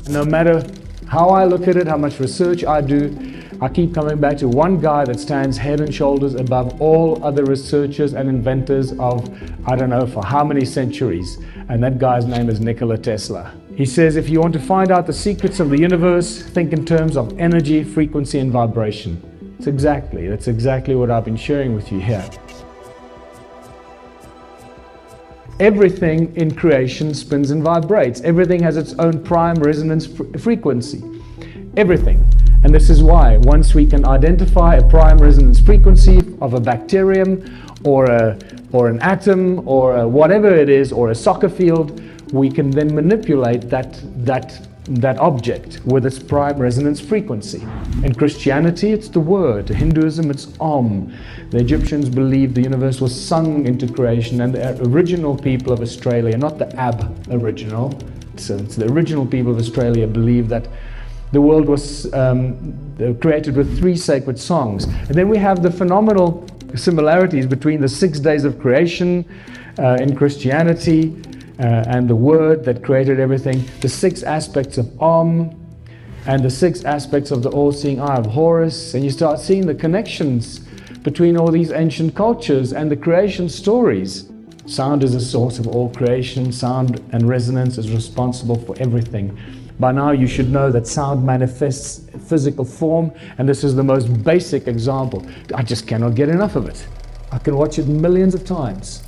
No matter how I look at it, how much research I do, I keep coming back to one guy that stands head and shoulders above all other researchers and inventors of, I don't know, for how many centuries. And that guy's name is Nikola Tesla. He says, if you want to find out the secrets of the universe, think in terms of energy, frequency, and vibration. That's exactly what I've been sharing with you here. Everything in creation spins and vibrates. Everything has its own prime resonance frequency. Everything. And this is why once we can identify a prime resonance frequency of a bacterium or an atom or whatever it is, or a soccer field, we can then manipulate that object with its prime resonance frequency. In Christianity, it's the word. In Hinduism, it's Om. The Egyptians believed the universe was sung into creation, and the original people of Australia, not the Aboriginal, so it's the original people of Australia believed that the world was created with 3 sacred songs. And then we have the phenomenal similarities between the 6 days of creation in Christianity and the word that created everything, the 6 aspects of Om, and the 6 aspects of the all-seeing eye of Horus, and you start seeing the connections between all these ancient cultures and the creation stories. Sound is the source of all creation. Sound and resonance is responsible for everything. By now you should know that sound manifests physical form, and this is the most basic example. I just cannot get enough of it. I can watch it millions of times.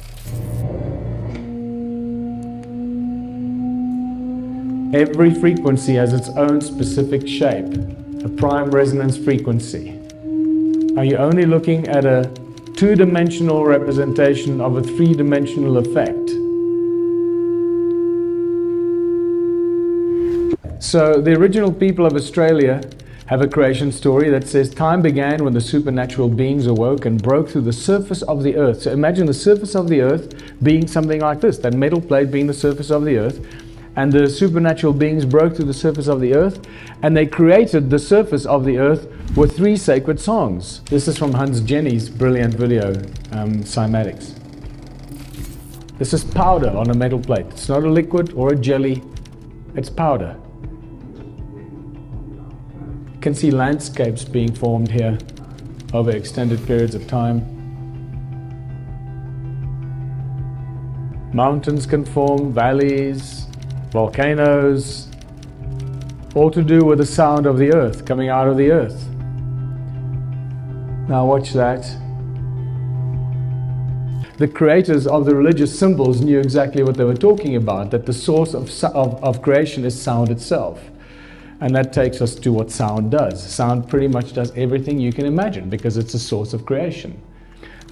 Every frequency has its own specific shape, a prime resonance frequency. Are you only looking at a 2-dimensional representation of a 3-dimensional effect? So the original people of Australia have a creation story that says time began when the supernatural beings awoke and broke through the surface of the earth. So imagine the surface of the earth being something like this, that metal plate being the surface of the earth. And the supernatural beings broke through the surface of the earth, and they created the surface of the earth with 3 sacred songs. This is from Hans Jenny's brilliant video, Cymatics. This is powder on a metal plate. It's not a liquid or a jelly, it's powder. You can see landscapes being formed here over extended periods of time. Mountains can form, valleys, volcanoes, all to do with the sound of the earth coming out of the earth. Now watch that. The creators of the religious symbols knew exactly what they were talking about, that the source of creation is sound itself. And that takes us to what sound does. Sound pretty much does everything you can imagine because it's a source of creation.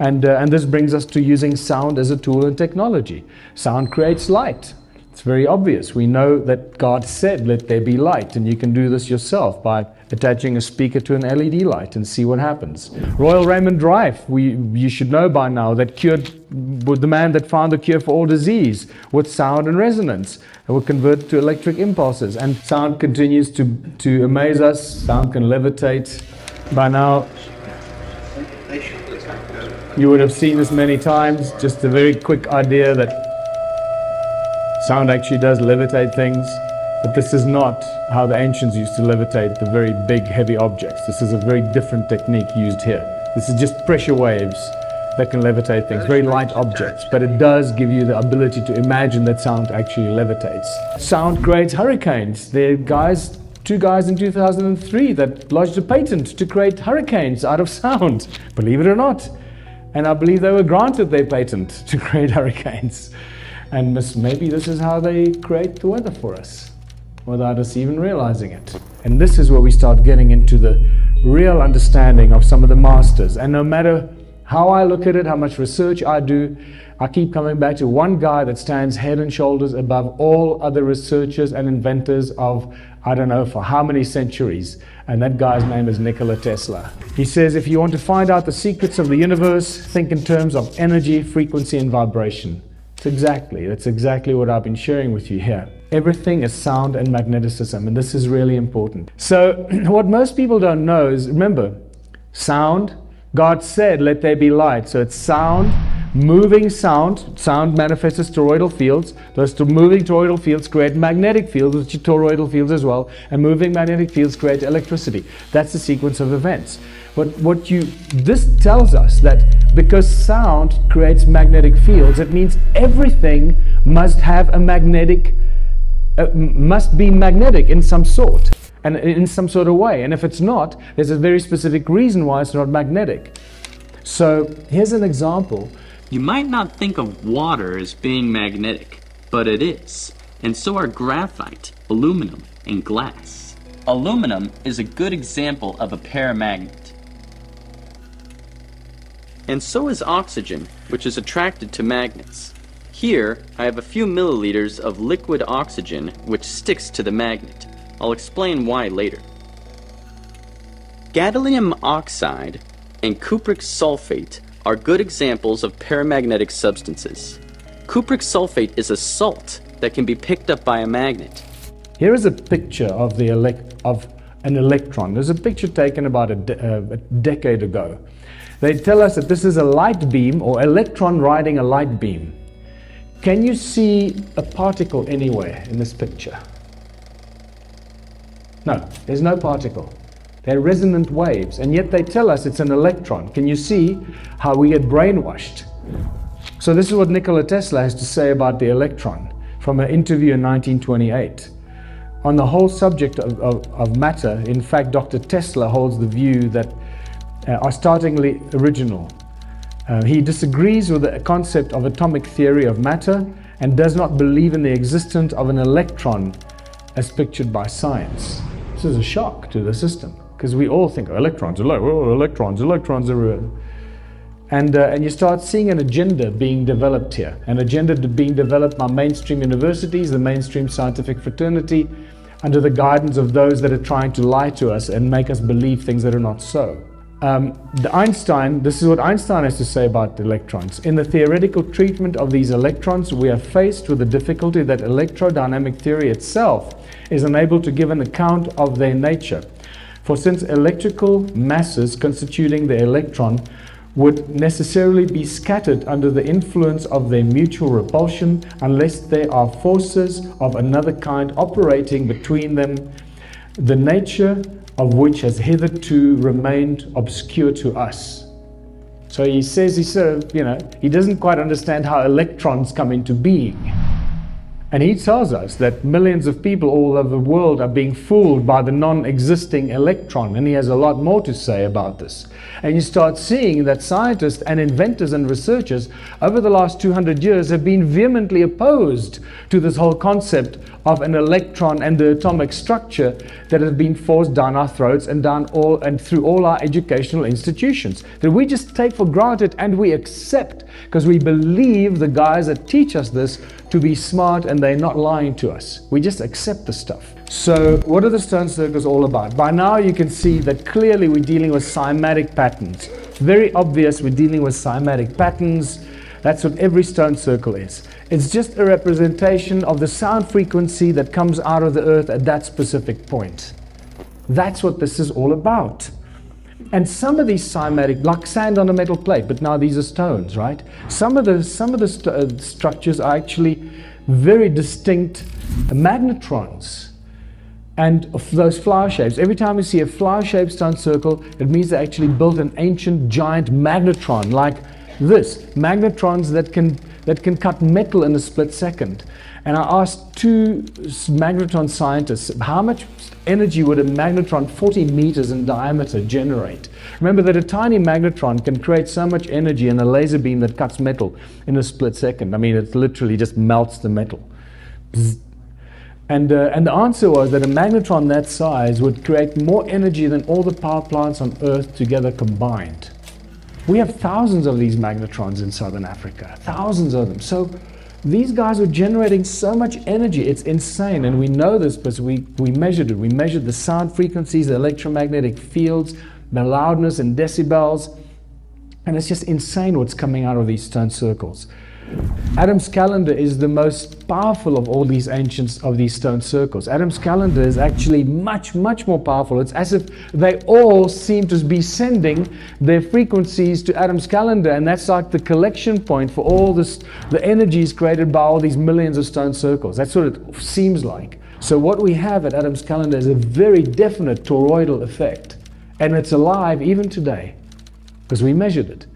And this brings us to using sound as a tool in technology. Sound creates light. It's very obvious. We know that God said, let there be light, and you can do this yourself by attaching a speaker to an LED light and see what happens. Royal Raymond Rife, you should know by now, that cured with the man that found the cure for all disease with sound and resonance. It will convert to electric impulses, and sound continues to amaze us. Sound can levitate. By now, you would have seen this many times. Just a very quick idea that sound actually does levitate things, but this is not how the ancients used to levitate the very big, heavy objects. This is a very different technique used here. This is just pressure waves that can levitate things, very light objects, but it does give you the ability to imagine that sound actually levitates. Sound creates hurricanes. There are 2 guys in 2003 that lodged a patent to create hurricanes out of sound, believe it or not. And I believe they were granted their patent to create hurricanes. And maybe this is how they create the weather for us, without us even realizing it. And this is where we start getting into the real understanding of some of the masters. And no matter how I look at it, how much research I do, I keep coming back to one guy that stands head and shoulders above all other researchers and inventors of, I don't know, for how many centuries. And that guy's name is Nikola Tesla. He says, if you want to find out the secrets of the universe, think in terms of energy, frequency, and vibration. That's exactly what I've been sharing with you here. Everything is sound and magneticism, and this is really important. So what most people don't know is, remember, sound, God said, let there be light. So it's sound moving sound manifests as toroidal fields. Those moving toroidal fields create magnetic fields, which are toroidal fields as well, and moving magnetic fields create electricity. That's the sequence of events. But this tells us that because sound creates magnetic fields, it means everything must have a must be magnetic in some sort, and in some sort of way. And if it's not, there's a very specific reason why it's not magnetic. So here's an example. You might not think of water as being magnetic, but it is. And so are graphite, aluminum, and glass. Aluminum is a good example of a paramagnet. And so is oxygen, which is attracted to magnets. Here, I have a few milliliters of liquid oxygen which sticks to the magnet. I'll explain why later. Gadolinium oxide and cupric sulfate are good examples of paramagnetic substances. Cupric sulfate is a salt that can be picked up by a magnet. Here is a picture of an electron. There's a picture taken about a decade ago. They tell us that this is a light beam or electron riding a light beam. Can you see a particle anywhere in this picture? No, there's no particle. They're resonant waves, and yet they tell us it's an electron. Can you see how we get brainwashed? So this is what Nikola Tesla has to say about the electron from an interview in 1928. On the whole subject of matter, in fact, Dr. Tesla holds the view that are startlingly original. He disagrees with the concept of atomic theory of matter and does not believe in the existence of an electron as pictured by science. This is a shock to the system, because we all think electrons are real. And you start seeing an agenda being developed here, an agenda being developed by mainstream universities, the mainstream scientific fraternity, under the guidance of those that are trying to lie to us and make us believe things that are not so. This is what Einstein has to say about the electrons. In the theoretical treatment of these electrons, we are faced with the difficulty that electrodynamic theory itself is unable to give an account of their nature. For since electrical masses constituting the electron would necessarily be scattered under the influence of their mutual repulsion unless there are forces of another kind operating between them, the nature of which has hitherto remained obscure to us. So he says, he doesn't quite understand how electrons come into being. And he tells us that millions of people all over the world are being fooled by the non-existing electron, and he has a lot more to say about this. And you start seeing that scientists and inventors and researchers over the last 200 years have been vehemently opposed to this whole concept of an electron and the atomic structure that has been forced down our throats and through all our educational institutions, that we just take for granted and we accept because we believe the guys that teach us this to be smart and they're not lying to us. We just accept the stuff. So what are the Stern Circles all about? By now you can see that clearly we're dealing with cymatic patterns. It's very obvious we're dealing with cymatic patterns. That's what every Stern Circle is. It's just a representation of the sound frequency that comes out of the earth at that specific point. That's what this is all about. And some of these cymatic, like sand on a metal plate, but now these are stones, right? Some of the structures are actually very distinct magnetrons. And of those flower shapes, every time you see a flower-shaped Stern Circle, it means they actually built an ancient giant magnetron like this. Magnetrons that can cut metal in a split second. And I asked two magnetron scientists, how much energy would a magnetron 40 meters in diameter generate? Remember that a tiny magnetron can create so much energy in a laser beam that cuts metal in a split second. I mean, it literally just melts the metal. Bzz. And the answer was that a magnetron that size would create more energy than all the power plants on Earth together combined. We have thousands of these magnetrons in Southern Africa, thousands of them. So these guys are generating so much energy, it's insane. And we know this because we measured it. We measured the sound frequencies, the electromagnetic fields, the loudness in decibels. And it's just insane what's coming out of these Stern Circles. Adam's calendar is the most powerful of all these ancients of these stone circles. Adam's calendar is actually much, much more powerful. It's as if they all seem to be sending their frequencies to Adam's calendar, and that's like the collection point for all this, the energies created by all these millions of stone circles. That's what it seems like. So what we have at Adam's calendar is a very definite toroidal effect, and it's alive even today because we measured it.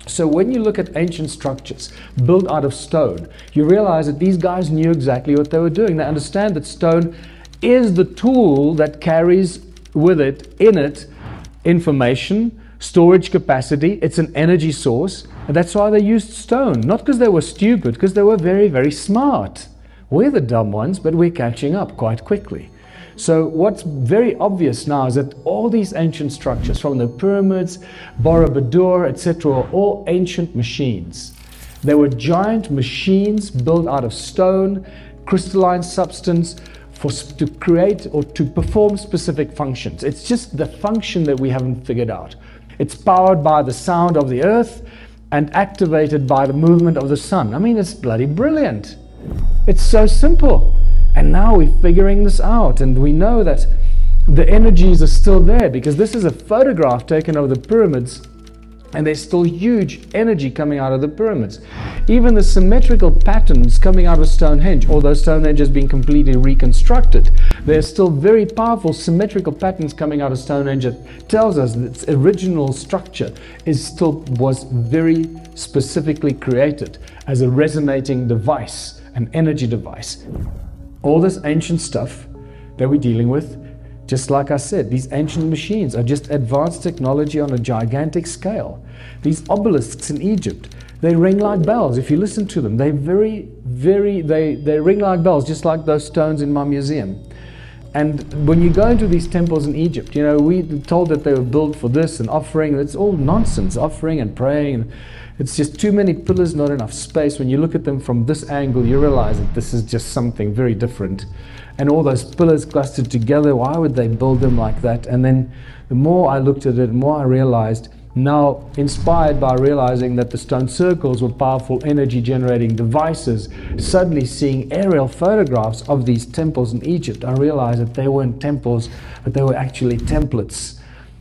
So when you look at ancient structures built out of stone, you realize that these guys knew exactly what they were doing. They understand that stone is the tool that carries with it, in it, information, storage capacity. It's an energy source. And that's why they used stone. Not because they were stupid, because they were very, very smart. We're the dumb ones, but we're catching up quite quickly. So what's very obvious now is that all these ancient structures, from the pyramids, Borobudur, etc., are all ancient machines. They were giant machines built out of stone, crystalline substance, to create or to perform specific functions. It's just the function that we haven't figured out. It's powered by the sound of the earth and activated by the movement of the sun. I mean, it's bloody brilliant. It's so simple. And now we're figuring this out, and we know that the energies are still there, because this is a photograph taken of the pyramids, and there's still huge energy coming out of the pyramids. Even the symmetrical patterns coming out of Stonehenge, although Stonehenge has been completely reconstructed, there's still very powerful symmetrical patterns coming out of Stonehenge that tells us that its original structure was very specifically created as a resonating device, an energy device. All this ancient stuff that we're dealing with, just like I said, these ancient machines are just advanced technology on a gigantic scale. These obelisks in Egypt, they ring like bells. If you listen to them, they ring like bells, just like those stones in my museum. And when you go into these temples in Egypt, you know, we're told that they were built for this and offering. It's all nonsense, offering and praying. It's just too many pillars, not enough space. When you look at them from this angle, you realize that this is just something very different. And all those pillars clustered together, why would they build them like that? And then the more I looked at it, the more I realized, now inspired by realizing that the stone circles were powerful energy generating devices, suddenly seeing aerial photographs of these temples in Egypt, I realized that they weren't temples, but they were actually templates.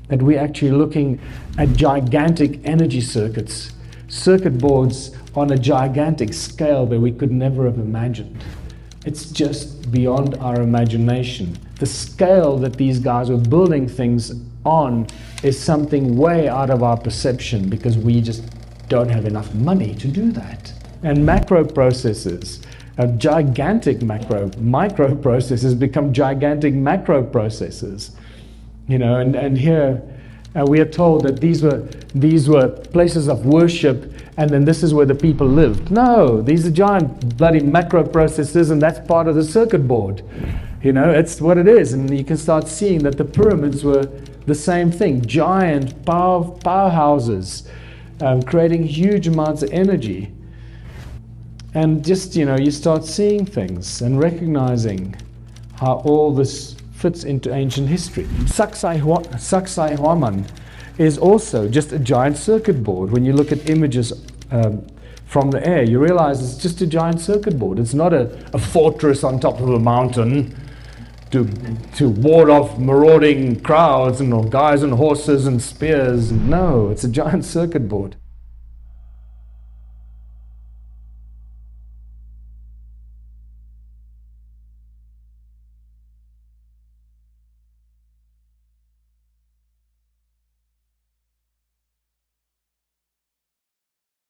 That we're actually looking at gigantic energy circuits, circuit boards on a gigantic scale that we could never have imagined. It's just beyond our imagination. The scale that these guys were building things on is something way out of our perception, because we just don't have enough money to do that. And macro processors, gigantic micro processors become gigantic macro processors. You know, and here we are told that these were places of worship, and then this is where the people lived. No, these are giant bloody macro processors, and that's part of the circuit board. You know, it's what it is. And you can start seeing that the pyramids were the same thing, giant powerhouses, creating huge amounts of energy. And just, you know, you start seeing things and recognizing how all this fits into ancient history. Sacsayhuaman is also just a giant circuit board. When you look at images from the air, you realize it's just a giant circuit board. It's not a fortress on top of a mountain to ward off marauding crowds and guys on horses and spears. No, it's a giant circuit board.